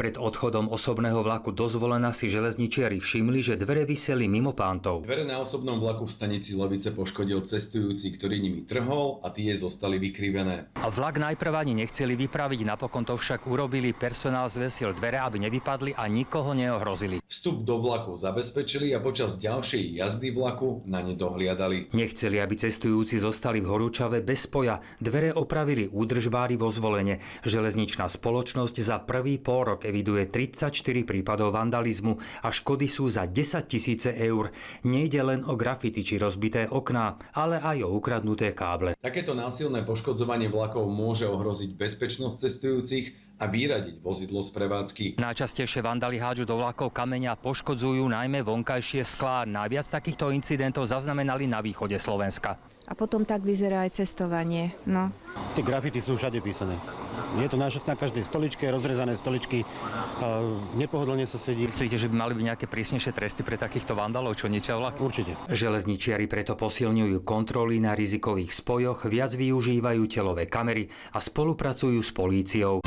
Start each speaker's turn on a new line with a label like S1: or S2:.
S1: Pred odchodom osobného vlaku do Zvolena si železničiari všimli, že dvere viseli mimo pántov.
S2: Dvere na osobnom vlaku v stanici Lovice poškodil cestujúci, ktorý nimi trhol a tie zostali vykrivené.
S1: A vlak najprv ani nechceli vypraviť, napokon to však urobili, personál zvesil dvere, aby nevypadli a nikoho neohrozili.
S2: Vstup do vlaku zabezpečili a počas ďalšej jazdy vlaku na ne dohliadali.
S1: Nechceli, aby cestujúci zostali v horúčave bez spoja. Dvere opravili údržbári vo Zvolene. Železničná spoločnosť za prvý pôrok eviduje 34 prípadov vandalizmu a škody sú za 10 000 eur. Nejde len o grafity či rozbité okná, ale aj o ukradnuté káble.
S2: Takéto násilné poškodzovanie vlakov môže ohroziť bezpečnosť cestujúcich a vyradiť vozidlo z prevádzky.
S1: Najčastejšie vandali hádžu do vlakov kameň a poškodzujú najmä vonkajšie sklá. Najviac takýchto incidentov zaznamenali na východe Slovenska.
S3: A potom tak vyzerá aj cestovanie. No.
S4: Tie grafity sú všade písané. Je to na každej stoličke, rozrezané stoličky, nepohodlne sa sedí.
S1: Myslíte, že by mali byť nejaké prísnejšie tresty pre takýchto vandalov, čo ničia vlak?
S4: Určite.
S1: Železničiari preto posilňujú kontroly na rizikových spojoch, viac využívajú telové kamery a spolupracujú s políciou.